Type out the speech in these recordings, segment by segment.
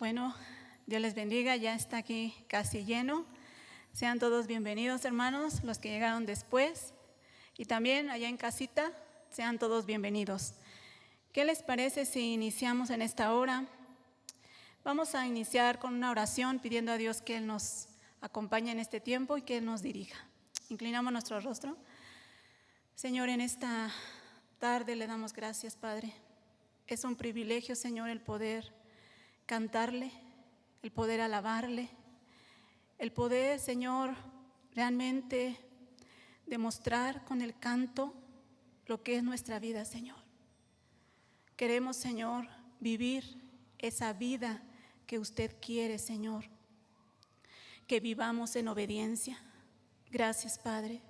Bueno, Dios les bendiga, ya está aquí casi lleno. Sean todos bienvenidos, hermanos, los que llegaron después. Y también allá en casita, sean todos bienvenidos. ¿Qué les parece si iniciamos en esta hora? Vamos a iniciar con una oración pidiendo a Dios que Él nos acompañe en este tiempo y que Él nos dirija. Inclinamos nuestro rostro. Señor, en esta tarde le damos gracias, Padre. Es un privilegio, Señor, el poder cantarle, el poder alabarle, el poder, Señor, realmente demostrar con el canto lo que es nuestra vida, Señor. Queremos, Señor, vivir esa vida que usted quiere, Señor, que vivamos en obediencia. Gracias, Padre.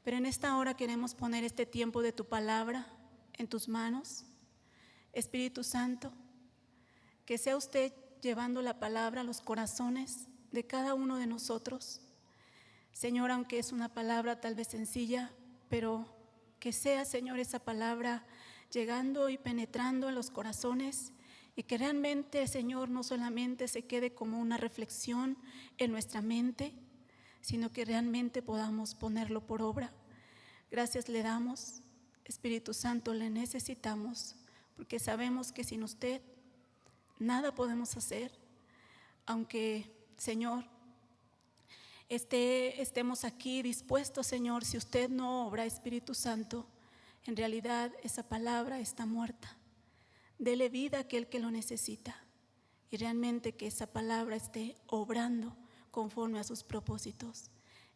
Pero en esta hora queremos poner este tiempo de tu palabra en tus manos. Espíritu Santo, que sea usted llevando la palabra a los corazones de cada uno de nosotros. Señor, aunque es una palabra tal vez sencilla, pero que sea, Señor, esa palabra llegando y penetrando en los corazones y que realmente, Señor, no solamente se quede como una reflexión en nuestra mente, sino que realmente podamos ponerlo por obra. Gracias le damos, Espíritu Santo, le necesitamos, porque sabemos que sin usted nada podemos hacer, aunque, Señor, estemos aquí dispuestos, Señor, si usted no obra, Espíritu Santo, en realidad esa palabra está muerta. Dele vida a aquel que lo necesita y realmente que esa palabra esté obrando conforme a sus propósitos.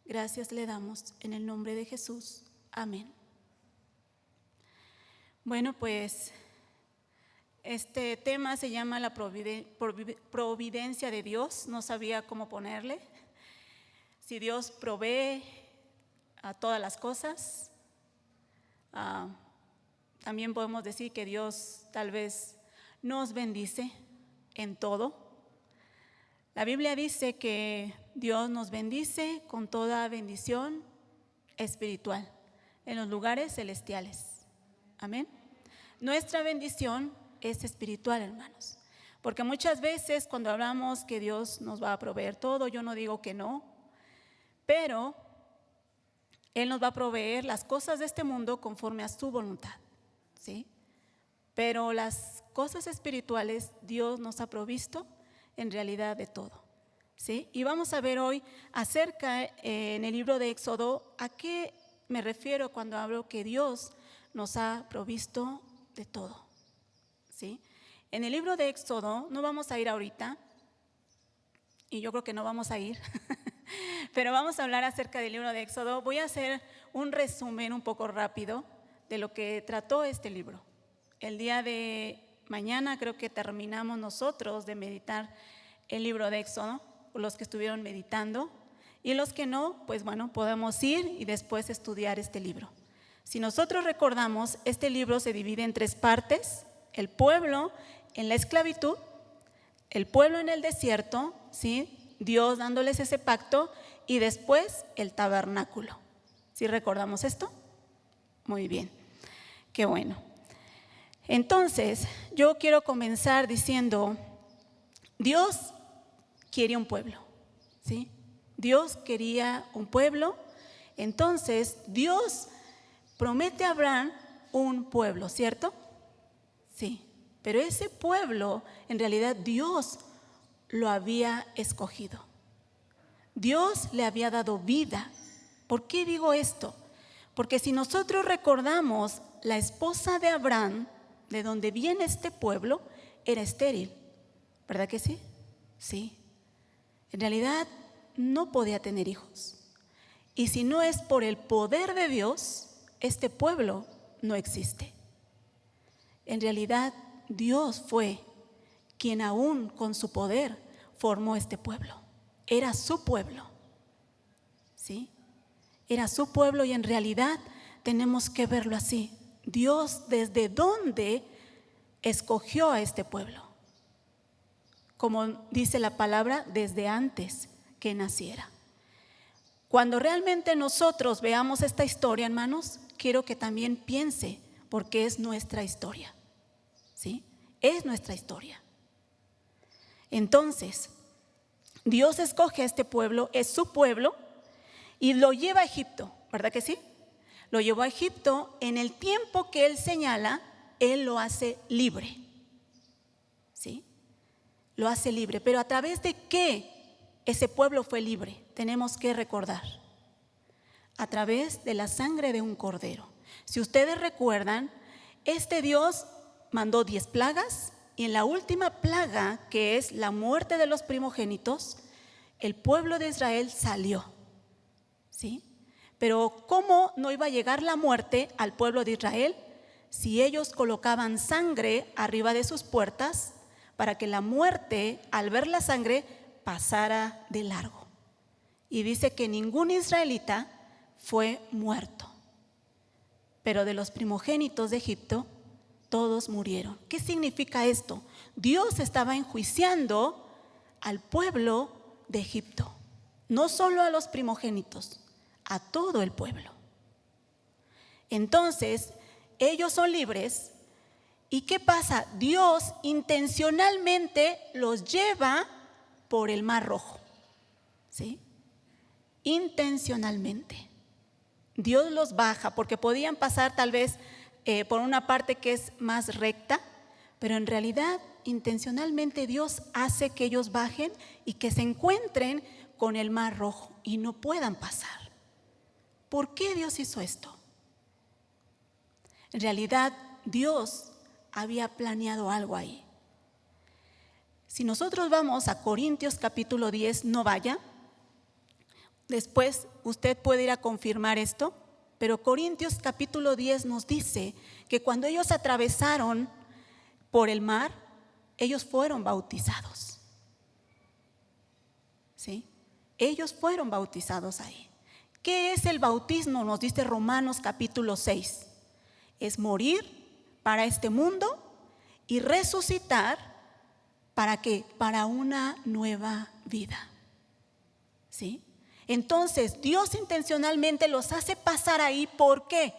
Gracias le damos en el nombre de Jesús. Amén. Bueno, pues este tema se llama la providencia de Dios. No sabía cómo ponerle. Si Dios provee a todas las cosas, también podemos decir que Dios tal vez nos bendice en todo. La Biblia dice que Dios nos bendice con toda bendición espiritual en los lugares celestiales. Amén. Nuestra bendición es espiritual, hermanos, porque muchas veces cuando hablamos que Dios nos va a proveer todo, yo no digo que no, pero Él nos va a proveer las cosas de este mundo conforme a su voluntad, ¿sí? Pero las cosas espirituales Dios nos ha provisto en realidad de todo, ¿sí? Y vamos a ver hoy acerca en el libro de Éxodo a qué me refiero cuando hablo que Dios nos ha provisto de todo, ¿sí? En el libro de Éxodo no vamos a ir ahorita, y yo creo que no vamos a ir, pero vamos a hablar acerca del libro de Éxodo. Voy a hacer un resumen un poco rápido de lo que trató este libro. El día de mañana creo que terminamos nosotros de meditar el libro de Éxodo, los que estuvieron meditando, y los que no, pues bueno, podemos ir y después estudiar este libro. Si nosotros recordamos, este libro se divide en 3 partes: el pueblo en la esclavitud, el pueblo en el desierto, ¿sí? Dios dándoles ese pacto, y después el tabernáculo. ¿Sí recordamos esto? Muy bien, qué bueno. Entonces, yo quiero comenzar diciendo, Dios quiere un pueblo, ¿sí? Dios quería un pueblo, entonces Dios promete a Abraham un pueblo, ¿cierto? Sí, pero ese pueblo en realidad Dios lo había escogido. Dios le había dado vida. ¿Por qué digo esto? Porque si nosotros recordamos, la esposa de Abraham, de donde viene este pueblo, era estéril, ¿verdad que sí? Sí. En realidad no podía tener hijos. Y si no es por el poder de Dios, este pueblo no existe. En realidad Dios fue quien aún con su poder formó este pueblo. Era su pueblo, ¿sí? Era su pueblo, y en realidad tenemos que verlo así. Dios, ¿desde dónde escogió a este pueblo? Como dice la palabra, desde antes que naciera. Cuando realmente nosotros veamos esta historia, hermanos, quiero que también piense, porque es nuestra historia, ¿sí? Es nuestra historia. Entonces, Dios escoge a este pueblo, es su pueblo, y lo lleva a Egipto, ¿verdad que sí? Lo llevó a Egipto. En el tiempo que Él señala, Él lo hace libre, ¿sí? Lo hace libre. Pero ¿a través de qué ese pueblo fue libre? Tenemos que recordar. A través de la sangre de un cordero. Si ustedes recuerdan, este Dios mandó 10 plagas, y en la última plaga, que es la muerte de los primogénitos, el pueblo de Israel salió, ¿sí? Pero ¿cómo no iba a llegar la muerte al pueblo de Israel si ellos colocaban sangre arriba de sus puertas para que la muerte, al ver la sangre, pasara de largo? Y dice que ningún israelita fue muerto, pero de los primogénitos de Egipto todos murieron. ¿Qué significa esto? Dios estaba enjuiciando al pueblo de Egipto, no solo a los primogénitos, a todo el pueblo. Entonces, ellos son libres. ¿Y qué pasa? Dios intencionalmente los lleva por el Mar Rojo, ¿sí? Intencionalmente. Dios los baja porque podían pasar tal vez por una parte que es más recta, pero en realidad intencionalmente Dios hace que ellos bajen y que se encuentren con el Mar Rojo y no puedan pasar. ¿Por qué Dios hizo esto? En realidad Dios había planeado algo ahí. Si nosotros vamos a Corintios capítulo 10, no vaya. Después usted puede ir a confirmar esto, pero Corintios capítulo 10 nos dice que cuando ellos atravesaron por el mar, ellos fueron bautizados, ¿sí? Ellos fueron bautizados ahí. ¿Qué es el bautismo? Nos dice Romanos capítulo 6. Es morir para este mundo y resucitar ¿para qué? Para una nueva vida, ¿sí? Entonces, Dios intencionalmente los hace pasar ahí. ¿Por qué?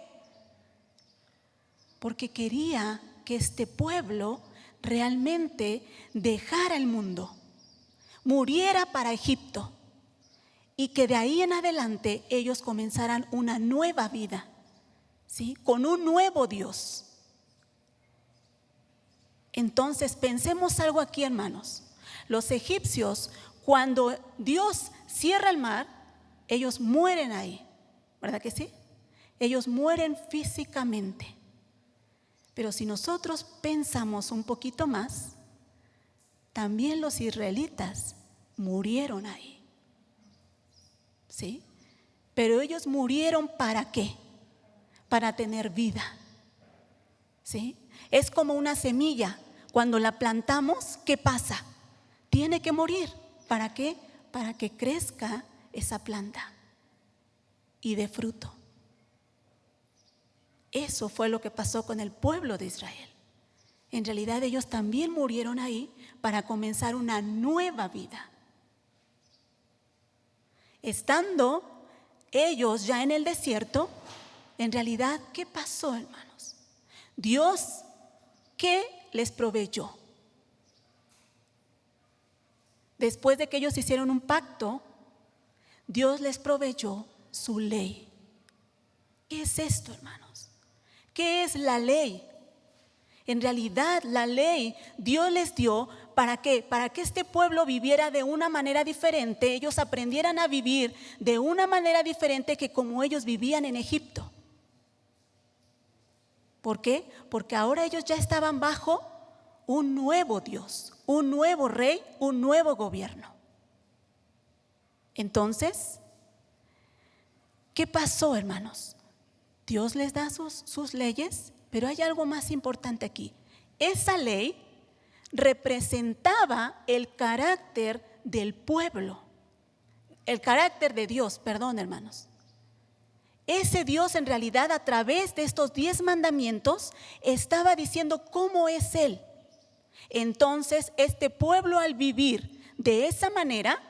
Porque quería que este pueblo realmente dejara el mundo, muriera para Egipto, y que de ahí en adelante ellos comenzaran una nueva vida, ¿sí? Con un nuevo Dios. Entonces, pensemos algo aquí, hermanos. Los egipcios, cuando Dios cierra el mar, ellos mueren ahí, ¿verdad que sí? Ellos mueren físicamente. Pero si nosotros pensamos un poquito más, también los israelitas murieron ahí, ¿sí? Pero ellos murieron ¿para qué? Para tener vida, ¿sí? Es como una semilla. Cuando la plantamos, ¿qué pasa? Tiene que morir. ¿Para qué? Para que crezca esa planta y dé fruto. Eso fue lo que pasó con el pueblo de Israel. En realidad ellos también murieron ahí para comenzar una nueva vida. Estando ellos ya en el desierto, en realidad, ¿qué pasó, hermanos? Dios, ¿qué les proveyó? Después de que ellos hicieron un pacto, Dios les proveyó su ley. ¿Qué es esto, hermanos? ¿Qué es la ley? En realidad, la ley Dios les dio ¿para qué? Para que este pueblo viviera de una manera diferente, ellos aprendieran a vivir de una manera diferente que como ellos vivían en Egipto. ¿Por qué? Porque ahora ellos ya estaban bajo un nuevo Dios, un nuevo rey, un nuevo gobierno. Entonces, ¿qué pasó, hermanos? Dios les da sus leyes, pero hay algo más importante aquí. Esa ley representaba el carácter del pueblo, el carácter de Dios, perdón, hermanos. Ese Dios en realidad a través de estos 10 mandamientos estaba diciendo cómo es Él. Entonces este pueblo al vivir de esa manera,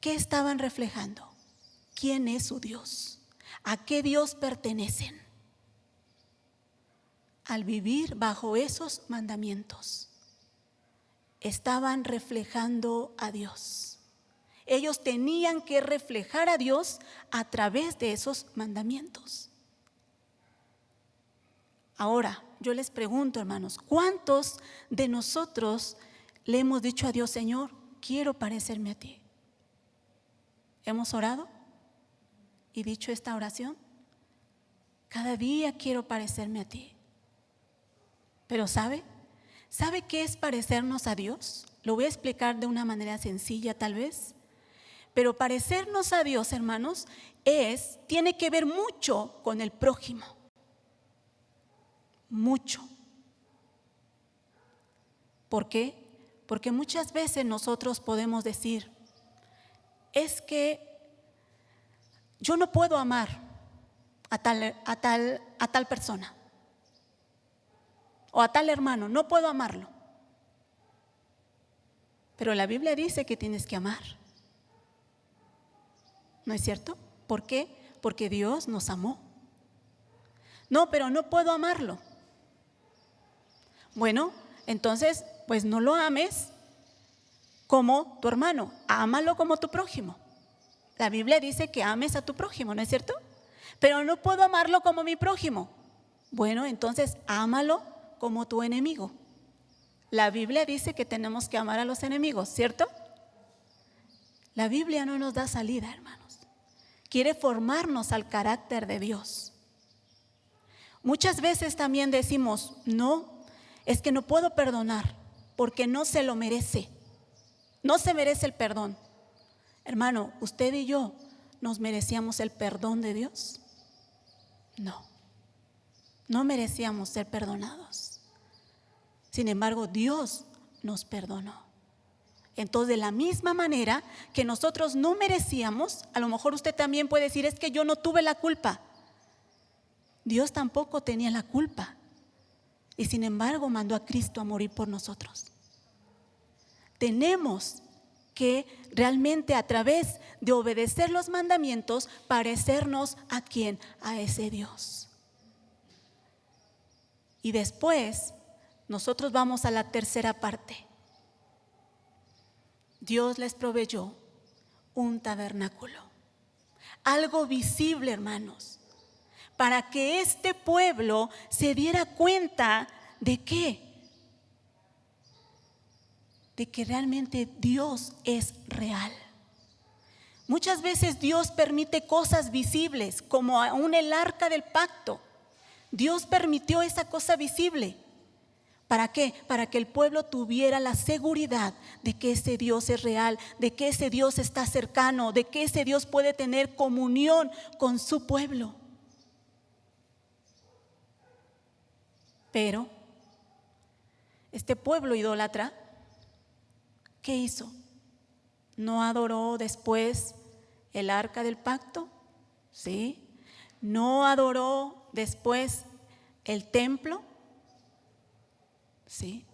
¿qué estaban reflejando? ¿Quién es su Dios? ¿A qué Dios pertenecen? Al vivir bajo esos mandamientos. estaban reflejando a Dios. Ellos tenían que reflejar a Dios a través de esos mandamientos. Ahora, yo les pregunto, hermanos, ¿cuántos de nosotros le hemos dicho a Dios, Señor, quiero parecerme a ti? ¿Hemos orado y dicho esta oración? Cada día quiero parecerme a ti. Pero ¿sabe qué es parecernos a Dios? Lo voy a explicar de una manera sencilla tal vez. Pero parecernos a Dios, hermanos, tiene que ver mucho con el prójimo. Mucho. ¿Por qué? Porque muchas veces nosotros podemos decir, es que yo no puedo amar a tal persona o a tal hermano, no puedo amarlo. Pero la Biblia dice que tienes que amar. ¿No es cierto? ¿Por qué? Porque Dios nos amó. No, pero no puedo amarlo. Bueno, entonces, pues no lo ames como tu hermano, ámalo como tu prójimo. La Biblia dice que ames a tu prójimo, ¿no es cierto? Pero no puedo amarlo como mi prójimo. Bueno, entonces ámalo como tu enemigo. La Biblia dice que tenemos que amar a los enemigos, ¿cierto? La Biblia no nos da salida, hermanos. Quiere formarnos al carácter de Dios. Muchas veces también decimos, no, es que no puedo perdonar porque no se lo merece. No se merece el perdón. Hermano, usted y yo, ¿nos merecíamos el perdón de Dios? No, no merecíamos ser perdonados. Sin embargo, Dios nos perdonó. Entonces, de la misma manera que nosotros no merecíamos, a lo mejor usted también puede decir, es que yo no tuve la culpa. Dios tampoco tenía la culpa. Y sin embargo, mandó a Cristo a morir por nosotros. Tenemos que realmente a través de obedecer los mandamientos parecernos a quién, a ese Dios. Y después nosotros vamos a la tercera parte. Dios les proveyó un tabernáculo, algo visible, hermanos, para que este pueblo se diera cuenta de qué, de que realmente Dios es real. Muchas veces Dios permite cosas visibles, como aún el arca del pacto. Dios permitió esa cosa visible. ¿Para qué? Para que el pueblo tuviera la seguridad de que ese Dios es real, de que ese Dios está cercano, de que ese Dios puede tener comunión con su pueblo. Pero este pueblo idólatra, ¿qué hizo? ¿No adoró después el arca del pacto? ¿Sí? ¿No adoró después el templo? ¿Sí?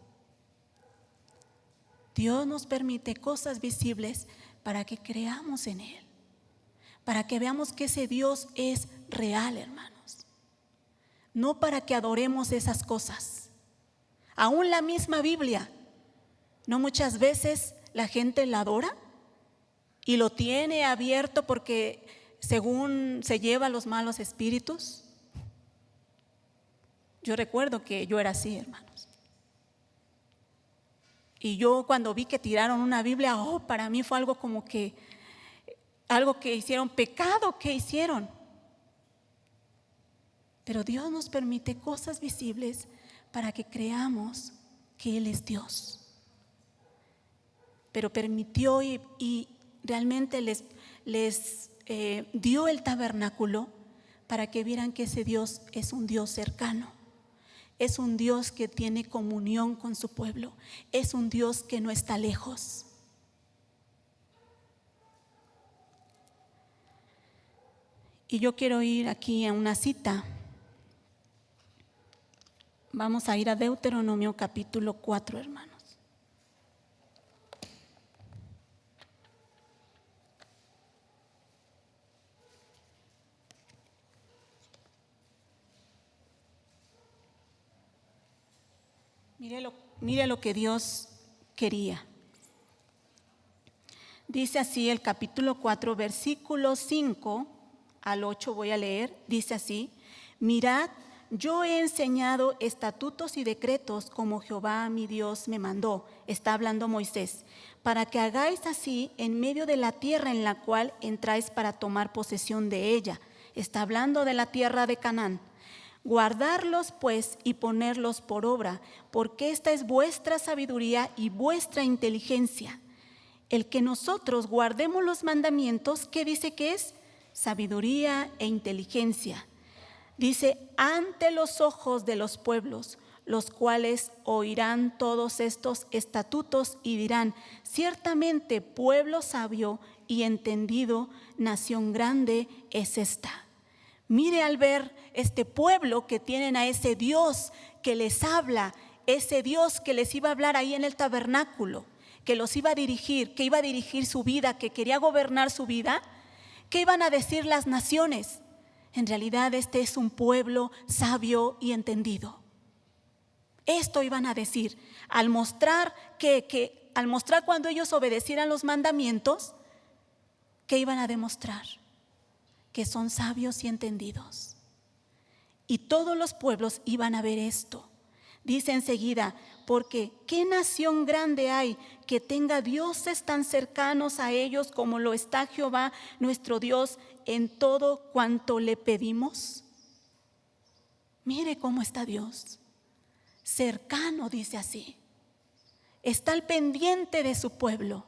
Dios nos permite cosas visibles para que creamos en Él, para que veamos que ese Dios es real, hermanos. No para que adoremos esas cosas. Aún la misma Biblia, ¿no muchas veces la gente la adora y lo tiene abierto porque según se lleva los malos espíritus? Yo recuerdo que yo era así, hermanos. Y yo cuando vi que tiraron una Biblia, para mí fue algo como que, algo que hicieron, pecado que hicieron. Pero Dios nos permite cosas visibles para que creamos que Él es Dios. Pero permitió y realmente les dio el tabernáculo para que vieran que ese Dios es un Dios cercano. Es un Dios que tiene comunión con su pueblo. Es un Dios que no está lejos. Y yo quiero ir aquí a una cita. Vamos a ir a Deuteronomio capítulo 4, hermanos. Mire lo que Dios quería. Dice así el capítulo 4, versículos 5 al 8, voy a leer, dice así: mirad, yo he enseñado estatutos y decretos como Jehová mi Dios me mandó, está hablando Moisés, para que hagáis así en medio de la tierra en la cual entráis para tomar posesión de ella. Está hablando de la tierra de Canaán. Guardarlos pues y ponerlos por obra, porque esta es vuestra sabiduría y vuestra inteligencia. El que nosotros guardemos los mandamientos, ¿qué dice que es? Sabiduría e inteligencia. Dice, ante los ojos de los pueblos, los cuales oirán todos estos estatutos y dirán, ciertamente pueblo sabio y entendido, nación grande es esta. Mire al ver este pueblo que tienen a ese Dios que les habla, ese Dios que les iba a hablar ahí en el tabernáculo, que los iba a dirigir, que iba a dirigir su vida, que quería gobernar su vida. ¿Qué iban a decir las naciones? En realidad este es un pueblo sabio y entendido. Esto iban a decir al mostrar al mostrar cuando ellos obedecieran los mandamientos, ¿qué iban a demostrar? Que son sabios y entendidos. Y todos los pueblos iban a ver esto. Dice enseguida, porque ¿qué nación grande hay que tenga dioses tan cercanos a ellos como lo está Jehová nuestro Dios en todo cuanto le pedimos? Mire cómo está Dios, cercano, dice así. Está al pendiente de su pueblo.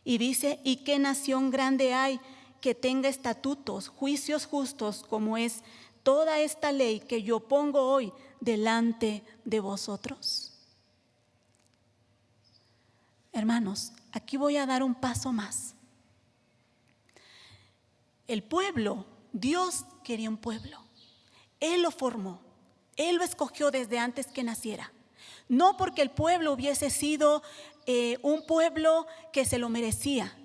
Y dice, ¿y qué nación grande hay que tenga estatutos, juicios justos como es toda esta ley que yo pongo hoy delante de vosotros? Hermanos, aquí voy a dar un paso más. El pueblo, Dios quería un pueblo. Él lo formó, Él lo escogió desde antes que naciera. No porque el pueblo hubiese sido un pueblo que se lo merecía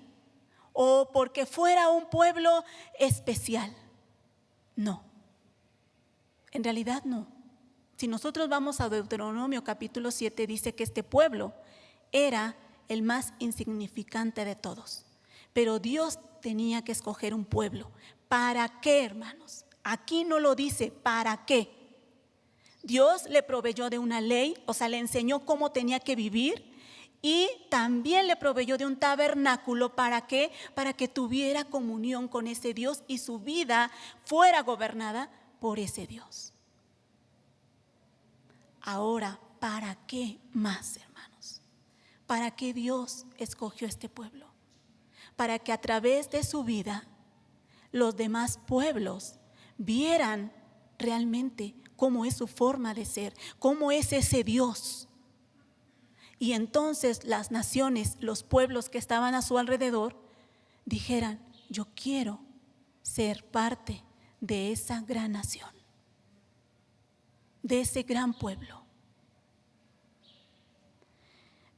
o porque fuera un pueblo especial. No, en realidad no. Si nosotros vamos a Deuteronomio capítulo 7, dice que este pueblo era el más insignificante de todos. Pero Dios tenía que escoger un pueblo. ¿Para qué, hermanos? Aquí no lo dice, ¿para qué? Dios le proveyó de una ley, o sea, le enseñó cómo tenía que vivir y también le proveyó de un tabernáculo. ¿Para qué? Para que tuviera comunión con ese Dios y su vida fuera gobernada por ese Dios. Ahora, ¿para qué más, hermanos? ¿Para qué Dios escogió este pueblo? Para que a través de su vida los demás pueblos vieran realmente cómo es su forma de ser, cómo es ese Dios. Y entonces las naciones, los pueblos que estaban a su alrededor, dijeran, yo quiero ser parte de esa gran nación, de ese gran pueblo.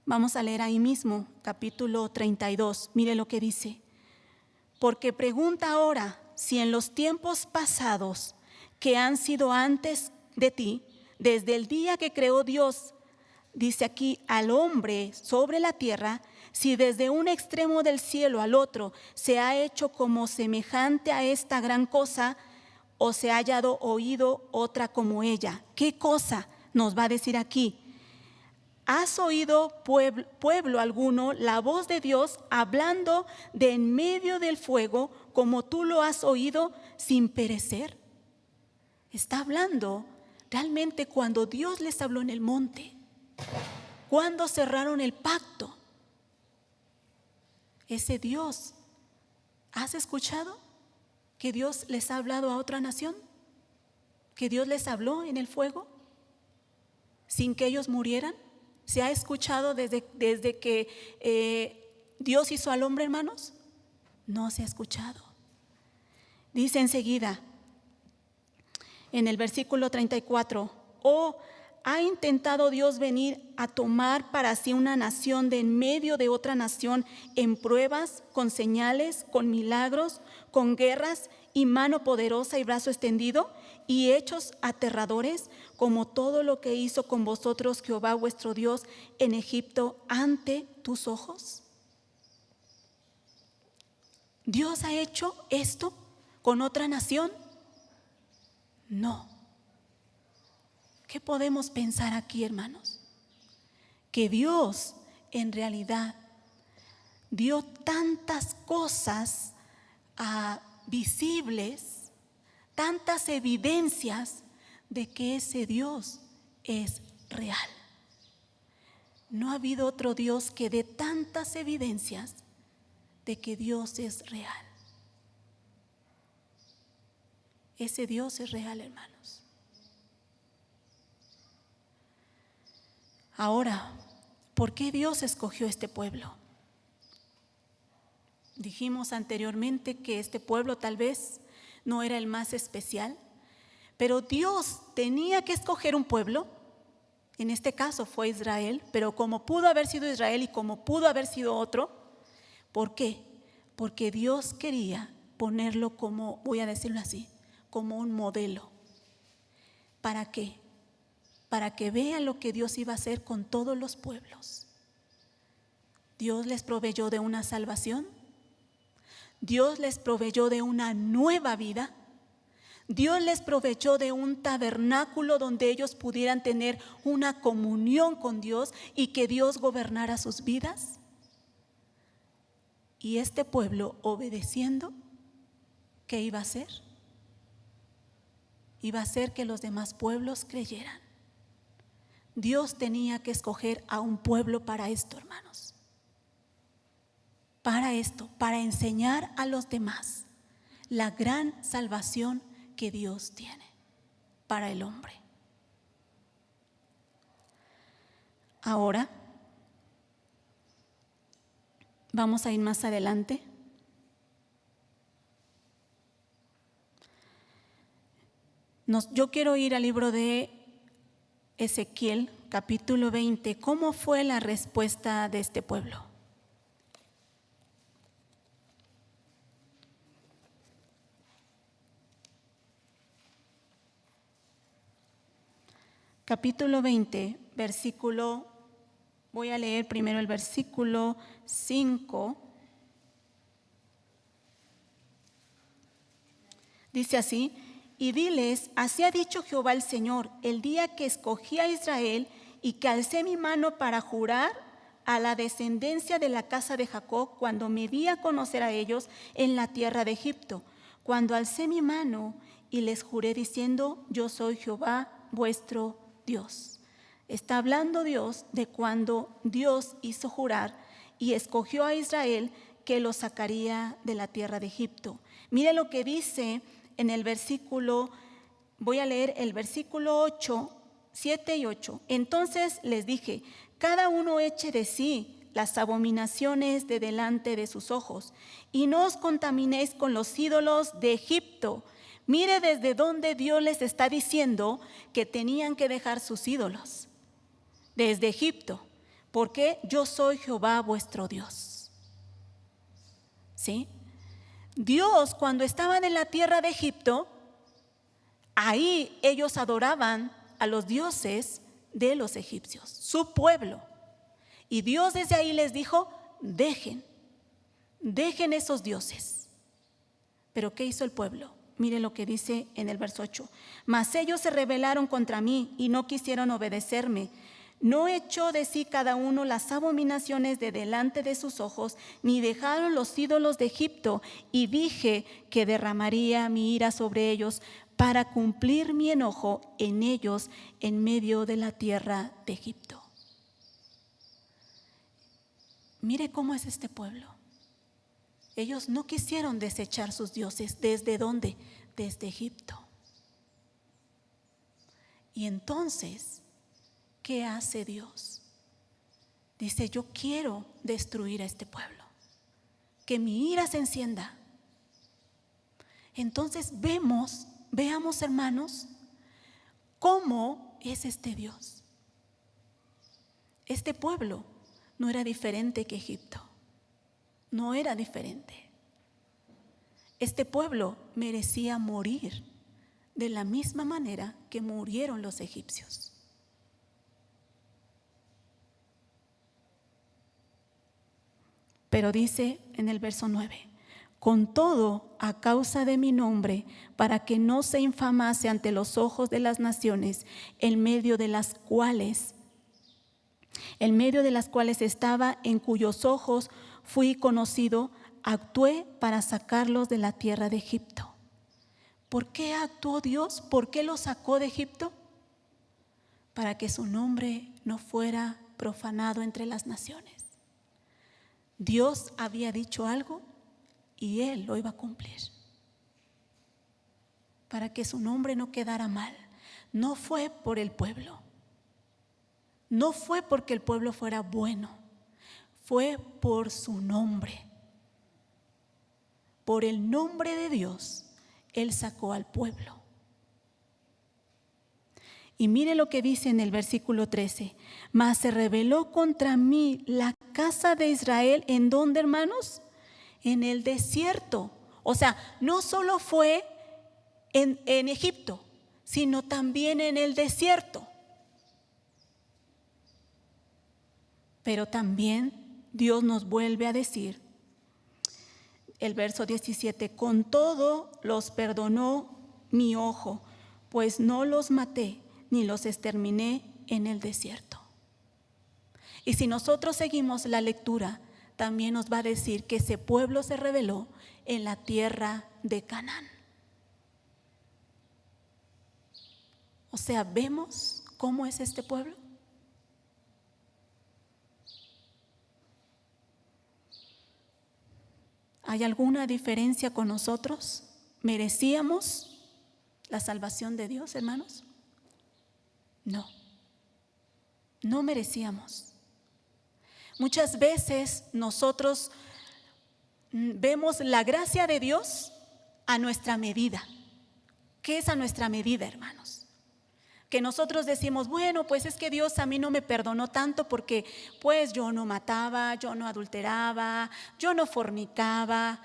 Vamos a leer ahí mismo, capítulo 32, mire lo que dice. Porque pregunta ahora si en los tiempos pasados que han sido antes de ti, desde el día que creó Dios, dice aquí, al hombre sobre la tierra, si desde un extremo del cielo al otro se ha hecho como semejante a esta gran cosa, o se ha hallado oído otra como ella. ¿Qué cosa nos va a decir aquí? ¿Has oído, pueblo alguno, la voz de Dios hablando de en medio del fuego, como tú lo has oído, sin perecer? Está hablando realmente cuando Dios les habló en el monte, cuando cerraron el pacto. Ese Dios, ¿has escuchado que Dios les ha hablado a otra nación? ¿Que Dios les habló en el fuego sin que ellos murieran? ¿Se ha escuchado desde que Dios hizo al hombre, hermanos? No se ha escuchado. Dice enseguida, en el versículo 34, ¿Ha intentado Dios venir a tomar para sí una nación de en medio de otra nación en pruebas, con señales, con milagros, con guerras y mano poderosa y brazo extendido y hechos aterradores, como todo lo que hizo con vosotros Jehová vuestro Dios en Egipto ante tus ojos? ¿Dios ha hecho esto con otra nación? No. ¿Qué podemos pensar aquí, hermanos? Que Dios en realidad dio tantas cosas visibles, tantas evidencias de que ese Dios es real. No ha habido otro Dios que dé tantas evidencias de que Dios es real. Ese Dios es real, hermanos. Ahora, ¿por qué Dios escogió este pueblo? Dijimos anteriormente que este pueblo tal vez no era el más especial, pero Dios tenía que escoger un pueblo. En este caso fue Israel, pero como pudo haber sido Israel y como pudo haber sido otro, ¿por qué? Porque Dios quería ponerlo como, voy a decirlo así, como un modelo. ¿Para qué? Para que vean lo que Dios iba a hacer con todos los pueblos. Dios les proveyó de una salvación. Dios les proveyó de una nueva vida. Dios les proveyó de un tabernáculo donde ellos pudieran tener una comunión con Dios y que Dios gobernara sus vidas. Y este pueblo, obedeciendo, ¿qué iba a hacer? Iba a hacer que los demás pueblos creyeran. Dios tenía que escoger a un pueblo para esto, hermanos. Para esto, para enseñar a los demás la gran salvación que Dios tiene para el hombre. Ahora, vamos a ir más adelante. Yo quiero ir al libro de Ezequiel, capítulo 20. ¿Cómo fue la respuesta de este pueblo? Capítulo 20, versículo, voy a leer primero el versículo 5. Dice así: y diles, así ha dicho Jehová el Señor, el día que escogí a Israel y que alcé mi mano para jurar a la descendencia de la casa de Jacob, cuando me di a conocer a ellos en la tierra de Egipto, cuando alcé mi mano y les juré diciendo, yo soy Jehová vuestro Dios. Está hablando Dios de cuando Dios hizo jurar y escogió a Israel que lo sacaría de la tierra de Egipto. Mire lo que dice en el versículo, voy a leer el versículo 8, 7 y 8. Entonces les dije, cada uno eche de sí las abominaciones de delante de sus ojos, y no os contaminéis con los ídolos de Egipto. Mire desde dónde Dios les está diciendo que tenían que dejar sus ídolos. Desde Egipto, porque yo soy Jehová vuestro Dios. ¿Sí? Dios, cuando estaban en la tierra de Egipto, ahí ellos adoraban a los dioses de los egipcios, su pueblo. Y Dios desde ahí les dijo, dejen esos dioses. Pero ¿qué hizo el pueblo? Mire lo que dice en el verso 8. Mas ellos se rebelaron contra mí y no quisieron obedecerme. No echó de sí cada uno las abominaciones de delante de sus ojos, ni dejaron los ídolos de Egipto, y dije que derramaría mi ira sobre ellos para cumplir mi enojo en ellos en medio de la tierra de Egipto. Mire cómo es este pueblo. Ellos no quisieron desechar sus dioses. ¿Desde dónde? Desde Egipto. Y entonces, ¿qué hace Dios? Dice, yo quiero destruir a este pueblo, que mi ira se encienda. Entonces veamos, hermanos, ¿Cómo es este Dios? Este pueblo no era diferente que Egipto. No era diferente. Este pueblo merecía morir de la misma manera que murieron los egipcios. Pero dice en el verso 9: con todo, a causa de mi nombre, para que no se infamase ante los ojos de las naciones, en medio de las cuales estaba, en cuyos ojos fui conocido, actué para sacarlos de la tierra de Egipto. ¿Por qué actuó Dios? ¿Por qué los sacó de Egipto? Para que su nombre no fuera profanado entre las naciones. Dios había dicho algo y Él lo iba a cumplir. Para que su nombre no quedara mal. No fue por el pueblo. No fue porque el pueblo fuera bueno. Fue por su nombre. Por el nombre de Dios, Él sacó al pueblo. Y mire lo que dice en el versículo 13: mas se rebeló contra mí la casa de Israel. ¿En dónde, hermanos? En el desierto. O sea, no solo fue en Egipto, sino también en el desierto. Pero también Dios nos vuelve a decir, el verso 17: con todo los perdonó mi ojo, pues no los maté ni los exterminé en el desierto. Y si nosotros seguimos la lectura, también nos va a decir que ese pueblo se rebeló en la tierra de Canaán. O sea, ¿vemos cómo es este pueblo? ¿Hay alguna diferencia con nosotros? ¿Merecíamos la salvación de Dios, hermanos? No, no merecíamos. Muchas veces nosotros vemos la gracia de Dios a nuestra medida. ¿Qué es a nuestra medida, hermanos? Que nosotros decimos, bueno, pues es que Dios a mí no me perdonó tanto porque pues yo no mataba, yo no adulteraba, yo no fornicaba,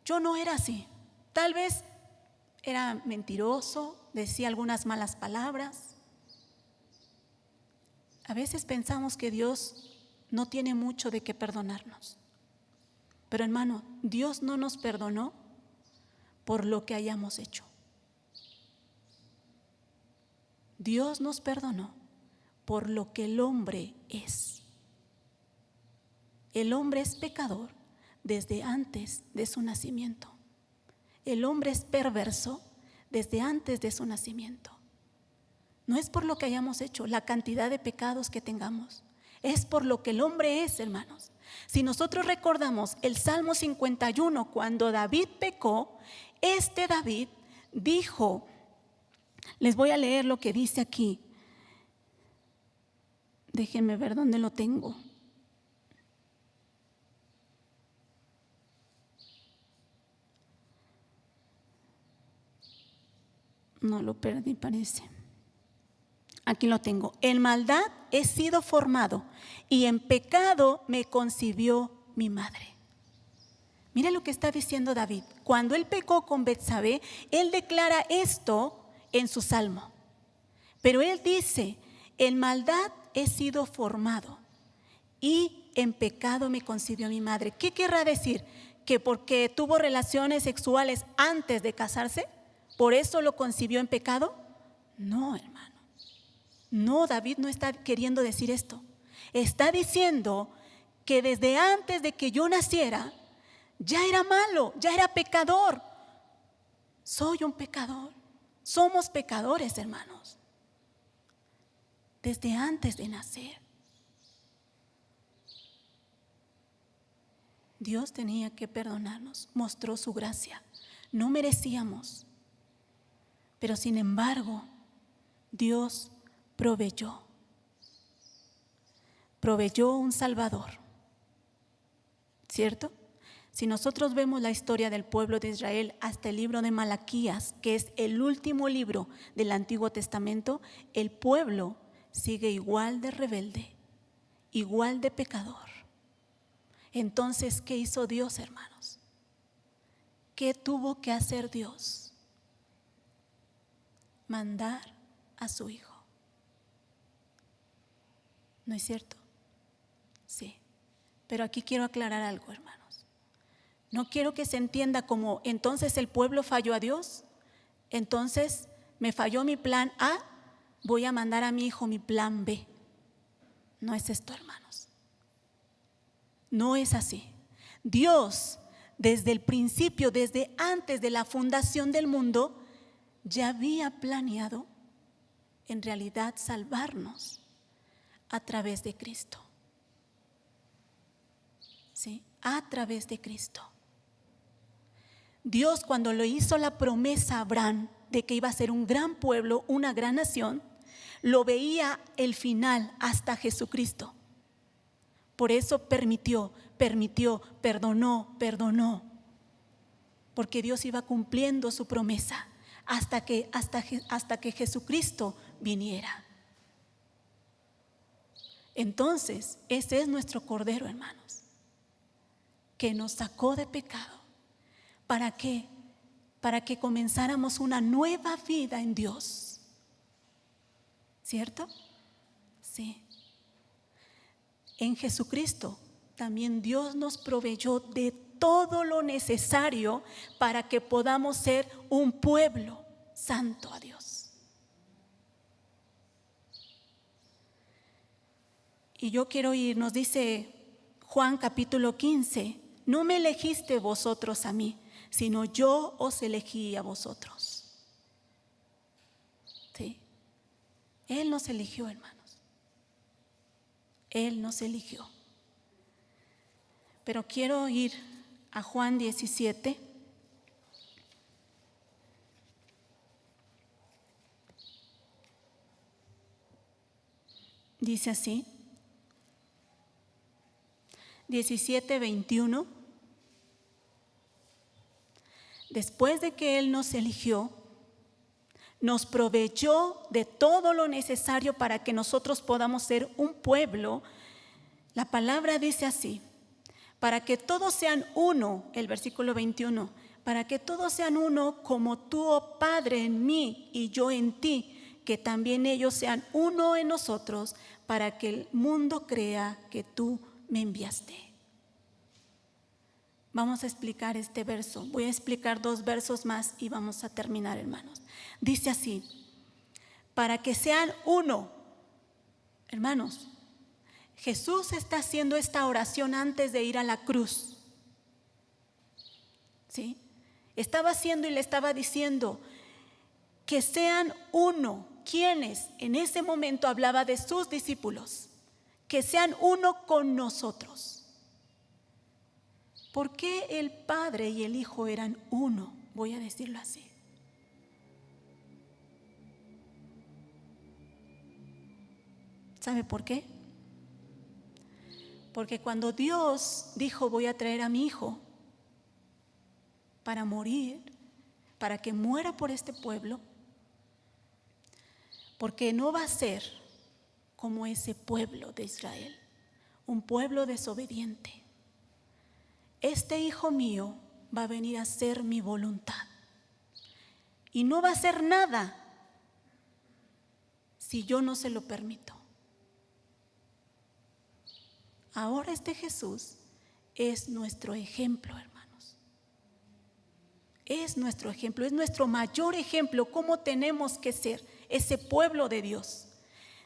yo no era así. Tal vez era mentiroso, decía algunas malas palabras. A veces pensamos que Dios no tiene mucho de qué perdonarnos. Pero hermano, Dios no nos perdonó por lo que hayamos hecho. Dios nos perdonó por lo que el hombre es. El hombre es pecador desde antes de su nacimiento. El hombre es perverso desde antes de su nacimiento. No es por lo que hayamos hecho, la cantidad de pecados que tengamos. Es por lo que el hombre es, hermanos. Si nosotros recordamos el Salmo 51, cuando David pecó, David dijo, les voy a leer lo que dice aquí. Déjenme ver dónde lo tengo. No lo perdí, parece. Aquí lo tengo. En maldad he sido formado y en pecado me concibió mi madre. Mira lo que está diciendo David. Cuando él pecó con Betsabé, él declara esto en su salmo. Pero él dice, en maldad he sido formado y en pecado me concibió mi madre. ¿Qué querrá decir? ¿Que porque tuvo relaciones sexuales antes de casarse, por eso lo concibió en pecado? No, hermano. No, David no está queriendo decir esto. Está diciendo que desde antes de que yo naciera, ya era malo, ya era pecador. Soy un pecador. Somos pecadores, hermanos. Desde antes de nacer. Dios tenía que perdonarnos, mostró su gracia. No merecíamos, pero sin embargo, Dios proveyó un Salvador, ¿cierto? Si nosotros vemos la historia del pueblo de Israel hasta el libro de Malaquías, que es el último libro del Antiguo Testamento, el pueblo sigue igual de rebelde, igual de pecador. Entonces, ¿qué hizo Dios, hermanos? ¿Qué tuvo que hacer Dios? Mandar a su Hijo. ¿No es cierto? Sí. Pero aquí quiero aclarar algo, hermanos. No quiero que se entienda como entonces el pueblo falló a Dios, entonces me falló mi plan A, voy a mandar a mi hijo mi plan B. No es esto, hermanos. No es así. Dios, desde el principio, desde antes de la fundación del mundo, ya había planeado en realidad salvarnos a través de Cristo. ¿Sí? A través de Cristo. Dios, cuando le hizo la promesa a Abraham de que iba a ser un gran pueblo, una gran nación, lo veía el final hasta Jesucristo. Por eso permitió, perdonó, porque Dios iba cumpliendo su promesa hasta que Jesucristo viniera. Entonces, ese es nuestro Cordero, hermanos, que nos sacó de pecado. ¿Para qué? Para que comenzáramos una nueva vida en Dios. ¿Cierto? Sí. En Jesucristo también Dios nos proveyó de todo lo necesario para que podamos ser un pueblo santo a Dios. Y yo quiero ir, nos dice Juan capítulo 15, no me elegiste vosotros a mí, sino yo os elegí a vosotros. ¿Sí? Él nos eligió, hermanos. Él nos eligió. Pero quiero ir a Juan 17. Dice así, 17:21. Después de que Él nos eligió, nos proveyó de todo lo necesario para que nosotros podamos ser un pueblo. La palabra dice así, para que todos sean uno, el versículo 21, para que todos sean uno como tú, oh Padre, en mí y yo en ti, que también ellos sean uno en nosotros, para que el mundo crea que tú me enviaste. Vamos a explicar este verso. Voy a explicar 2 versos más y vamos a terminar, hermanos. Dice así, para que sean uno. Hermanos, Jesús está haciendo esta oración antes de ir a la cruz. ¿Sí? Estaba haciendo y le estaba diciendo que sean uno. ¿Quiénes? En ese momento hablaba de sus discípulos. Que sean uno con nosotros. ¿Por qué el Padre y el Hijo eran uno? Voy a decirlo así. ¿Sabe por qué? Porque cuando Dios dijo, voy a traer a mi Hijo para morir, para que muera por este pueblo, porque no va a ser como ese pueblo de Israel, un pueblo desobediente. Este hijo mío va a venir a hacer mi voluntad. Y no va a hacer nada si yo no se lo permito. Ahora este Jesús es nuestro ejemplo, hermanos. Es nuestro ejemplo, es nuestro mayor ejemplo, cómo tenemos que ser ese pueblo de Dios.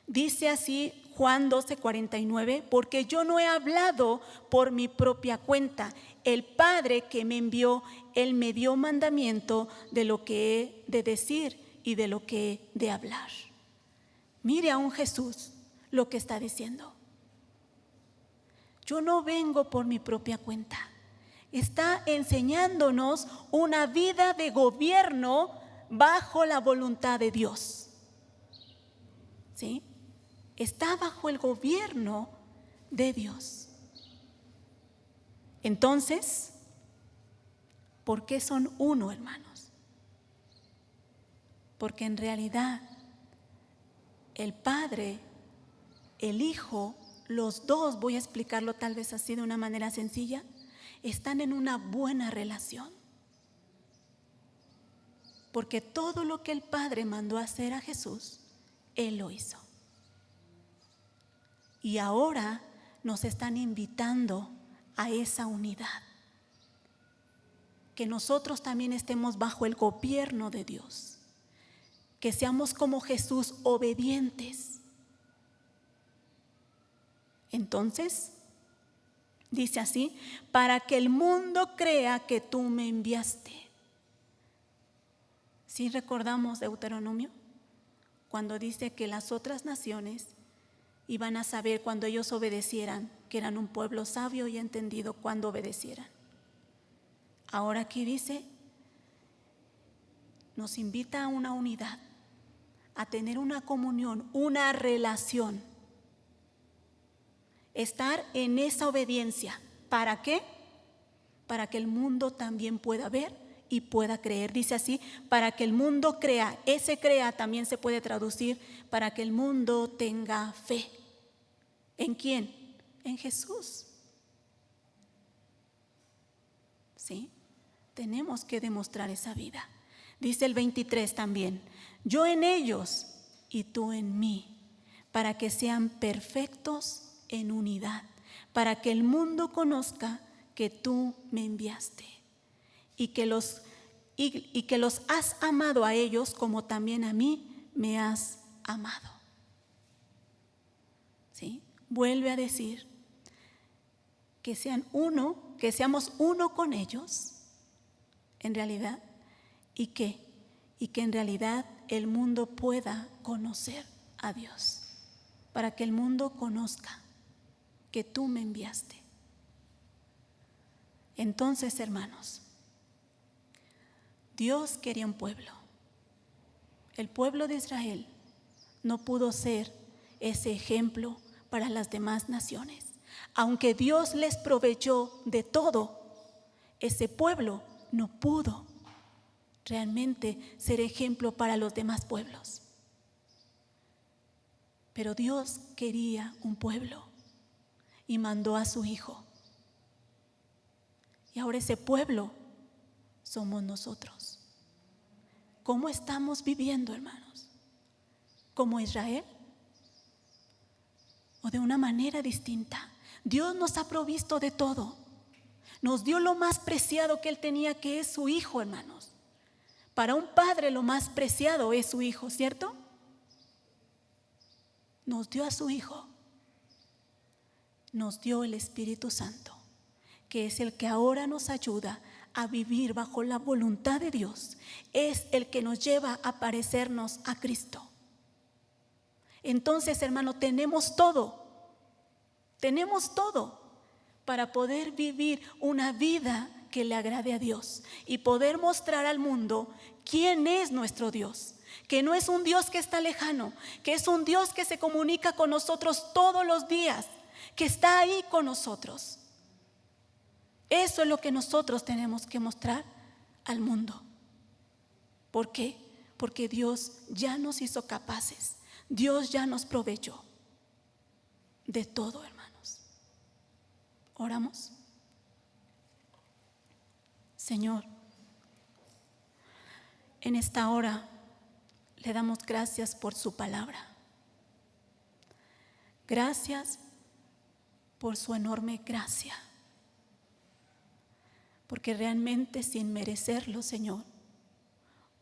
Dice así Juan 12:49, porque yo no he hablado por mi propia cuenta. El Padre que me envió, Él me dio mandamiento de lo que he de decir y de lo que he de hablar. Mire a un Jesús lo que está diciendo. Yo no vengo por mi propia cuenta. Está enseñándonos una vida de gobierno bajo la voluntad de Dios. ¿Sí? Está bajo el gobierno de Dios. Entonces, ¿Por qué son uno, hermanos? Porque en realidad el Padre, el Hijo, los dos, voy a explicarlo tal vez así de una manera sencilla, están en una buena relación. Porque todo lo que el Padre mandó hacer a Jesús, Él lo hizo. Y ahora nos están invitando a esa unidad. Que nosotros también estemos bajo el gobierno de Dios. Que seamos como Jesús, obedientes. Entonces, dice así, para que el mundo crea que tú me enviaste. ¿Sí recordamos Deuteronomio? Cuando dice que las otras naciones iban a saber cuando ellos obedecieran, que eran un pueblo sabio y entendido cuando obedecieran. Ahora aquí dice, nos invita a una unidad, a tener una comunión, una relación. Estar en esa obediencia. ¿Para qué? Para que el mundo también pueda ver y pueda creer. Dice así, para que el mundo crea. Ese crea también se puede traducir para que el mundo tenga fe. ¿En quién? En Jesús. ¿Sí? Tenemos que demostrar esa vida. Dice el 23 también, yo en ellos y tú en mí, para que sean perfectos en unidad, para que el mundo conozca que tú me enviaste y que los has amado a ellos como también a mí me has amado. ¿Sí? Vuelve a decir que sean uno, que seamos uno con ellos, en realidad, y que en realidad el mundo pueda conocer a Dios, para que el mundo conozca que tú me enviaste. Entonces, hermanos, Dios quería un pueblo. El pueblo de Israel no pudo ser ese ejemplo para las demás naciones. Aunque Dios les proveyó de todo, ese pueblo no pudo realmente ser ejemplo para los demás pueblos. Pero Dios quería un pueblo y mandó a su Hijo. Y ahora ese pueblo somos nosotros. ¿Cómo estamos viviendo, hermanos? ¿Como Israel? ¿O de una manera distinta? Dios nos ha provisto de todo. Nos dio lo más preciado que Él tenía, que es su Hijo, hermanos. Para un padre lo más preciado es su Hijo, ¿cierto? Nos dio a su Hijo. Nos dio el Espíritu Santo, que es el que ahora nos ayuda a vivir bajo la voluntad de Dios. Es el que nos lleva a parecernos a Cristo. Entonces, hermano, tenemos todo para poder vivir una vida que le agrade a Dios y poder mostrar al mundo quién es nuestro Dios. Que no es un Dios que está lejano, que es un Dios que se comunica con nosotros todos los días, que está ahí con nosotros. Eso es lo que nosotros tenemos que mostrar al mundo. ¿Por qué? Porque Dios ya nos hizo capaces. Dios ya nos proveyó de todo, hermanos. Oramos. Señor, en esta hora le damos gracias por su palabra. Gracias por su enorme gracia. Porque realmente sin merecerlo, Señor,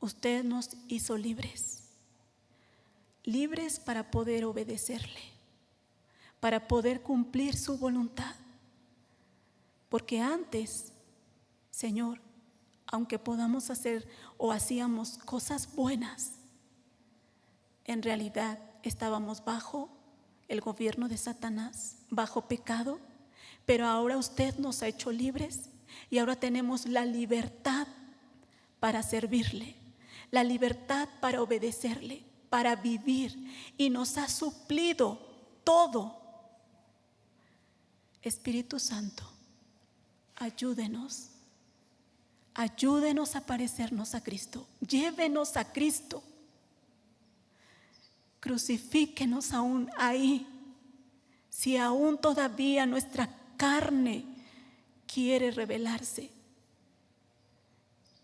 usted nos hizo libres. Libres para poder obedecerle, para poder cumplir su voluntad. Porque antes, Señor, aunque podamos hacer o hacíamos cosas buenas, en realidad estábamos bajo el gobierno de Satanás, bajo pecado, pero ahora usted nos ha hecho libres y ahora tenemos la libertad para servirle, la libertad para obedecerle, para vivir, y nos ha suplido todo. Espíritu Santo, ayúdenos ayúdenos a parecernos a Cristo, llévenos a Cristo, crucifíquenos aún ahí, si aún todavía nuestra carne quiere rebelarse,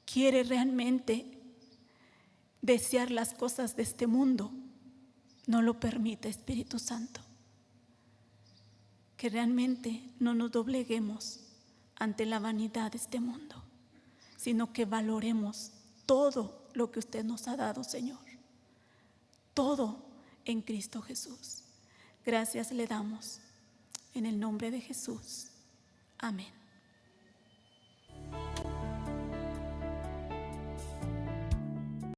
quiere realmente desear las cosas de este mundo. No lo permite, Espíritu Santo. Que realmente no nos dobleguemos ante la vanidad de este mundo, sino que valoremos todo lo que usted nos ha dado, Señor. Todo en Cristo Jesús. Gracias le damos en el nombre de Jesús. Amén.